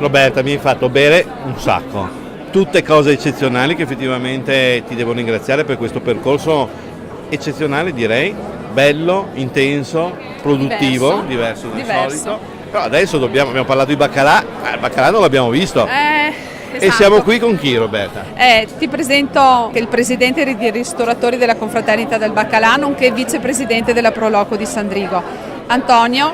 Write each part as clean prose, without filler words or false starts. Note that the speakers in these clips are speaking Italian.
Roberta, mi hai fatto bere un sacco, tutte cose eccezionali che effettivamente ti devo ringraziare per questo percorso eccezionale, direi, bello, intenso, produttivo, diverso dal solito. Però adesso abbiamo parlato di baccalà, il baccalà non l'abbiamo visto. Esatto. E siamo qui con chi, Roberta? Ti presento il presidente dei ristoratori della Confraternita del Baccalà, nonché vicepresidente della Proloco di Sandrigo, Antonio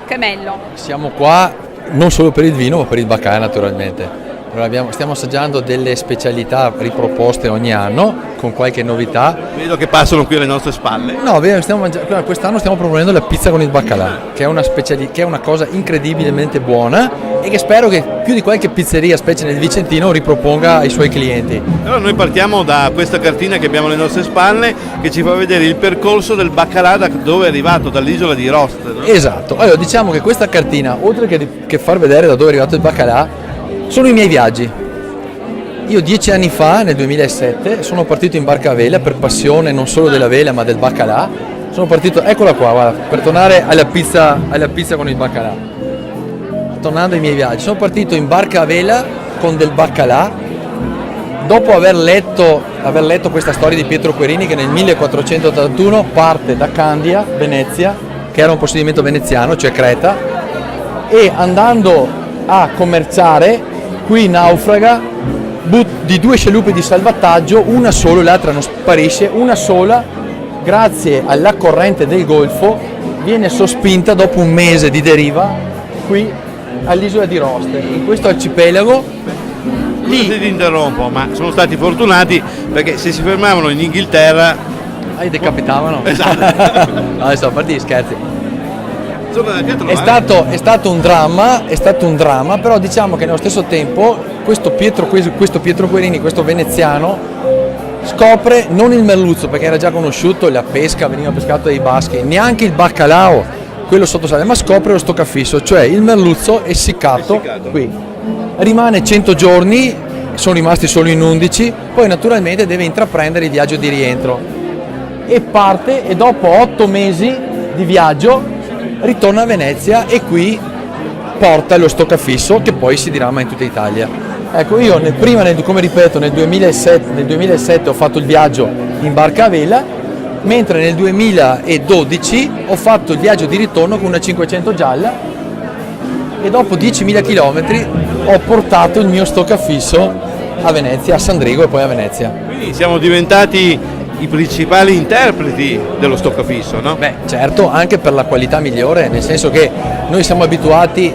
Chemello. Siamo qua non solo per il vino, ma per il baccalà naturalmente. Allora stiamo assaggiando delle specialità riproposte ogni anno, con qualche novità. Vedo che passano qui alle nostre spalle. No, quest'anno stiamo proponendo la pizza con il baccalà, che è una cosa incredibilmente buona e che spero che più di qualche pizzeria, specie nel Vicentino, riproponga ai suoi clienti. Allora noi partiamo da questa cartina che abbiamo alle nostre spalle, che ci fa vedere il percorso del baccalà da dove è arrivato, dall'isola di Rost, no? Esatto, allora diciamo che questa cartina, oltre che far vedere da dove è arrivato il baccalà, sono i miei viaggi. Io 10 anni fa, nel 2007, sono partito in barca a vela per passione non solo della vela ma del baccalà. Sono partito, eccola qua, guarda, per tornare alla pizza con il baccalà. Tornando ai miei viaggi, sono partito in barca a vela con del baccalà, dopo aver letto questa storia di Pietro Querini che nel 1481 parte da Candia, Venezia, che era un possedimento veneziano, cioè Creta, e andando a commerciare qui naufraga di 2 scialuppe di salvataggio, una sola, l'altra non sparisce, una sola, grazie alla corrente del Golfo, viene sospinta dopo un mese di deriva qui all'isola di Rost, in questo arcipelago. Lì ti interrompo, ma sono stati fortunati perché se si fermavano in Inghilterra decapitavano. Esatto. No, adesso a parte gli scherzi. È stato un dramma, però diciamo che nello stesso tempo questo Pietro Querini, questo veneziano, scopre non il merluzzo, perché era già conosciuto, la pesca veniva pescato dai baschi, neanche il baccalao, quello sottosale, ma scopre lo stoccafisso, cioè il merluzzo essiccato qui. Rimane 100 giorni, sono rimasti solo in 11, poi naturalmente deve intraprendere il viaggio di rientro e parte, e dopo 8 mesi di viaggio ritorna a Venezia e qui porta lo stoccafisso che poi si dirama in tutta Italia. Ecco, io come ripeto nel 2007 ho fatto il viaggio in barca a vela, mentre nel 2012 ho fatto il viaggio di ritorno con una 500 gialla e dopo 10.000 km ho portato il mio stoccafisso a Venezia, a Sandrigo e poi a Venezia. Quindi siamo diventati i principali interpreti dello stoccafisso, no? Beh, certo, anche per la qualità migliore, nel senso che noi siamo abituati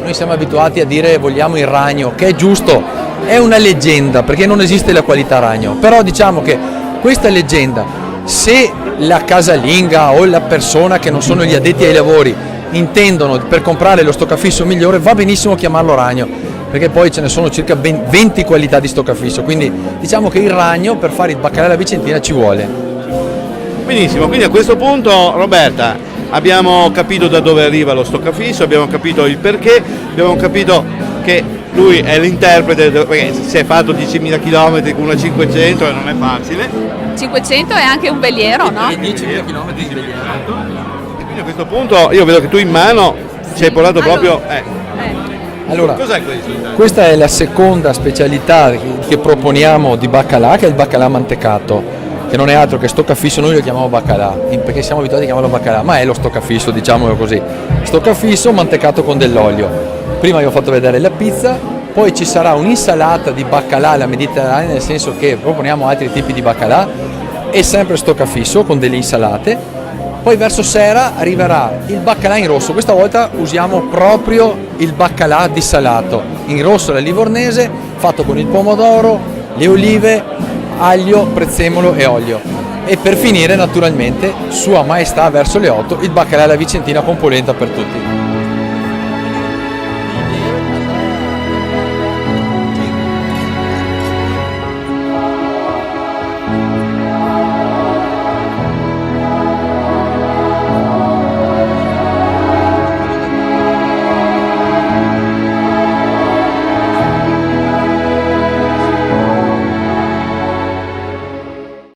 a dire vogliamo il ragno, che è giusto, è una leggenda perché non esiste la qualità ragno, però diciamo che questa leggenda, se la casalinga o la persona che non sono gli addetti ai lavori intendono per comprare lo stoccafisso migliore, va benissimo chiamarlo ragno, perché poi ce ne sono circa 20 qualità di stoccafisso, quindi diciamo che il ragno per fare il baccalà alla vicentina ci vuole. Benissimo, quindi a questo punto, Roberta, abbiamo capito da dove arriva lo stoccafisso, abbiamo capito il perché, abbiamo capito che lui è l'interprete, perché si è fatto 10.000 km con una 500 e non è facile. 500 è anche un veliero, no? 10.000 km di veliero. E quindi a questo punto io vedo che tu in mano ci hai portato proprio... Allora, cos'è questo? Questa è la seconda specialità che proponiamo di baccalà, che è il baccalà mantecato, che non è altro che stoccafisso, noi lo chiamiamo baccalà, perché siamo abituati a chiamarlo baccalà, ma è lo stoccafisso, diciamolo così. Stoccafisso mantecato con dell'olio. Prima vi ho fatto vedere la pizza, poi ci sarà un'insalata di baccalà alla mediterranea, nel senso che proponiamo altri tipi di baccalà, e sempre stoccafisso con delle insalate. Poi verso sera arriverà il baccalà in rosso, questa volta usiamo proprio il baccalà dissalato, in rosso alla livornese, fatto con il pomodoro, le olive, aglio, prezzemolo e olio. E per finire naturalmente, Sua Maestà verso le 8, il baccalà alla vicentina con polenta per tutti.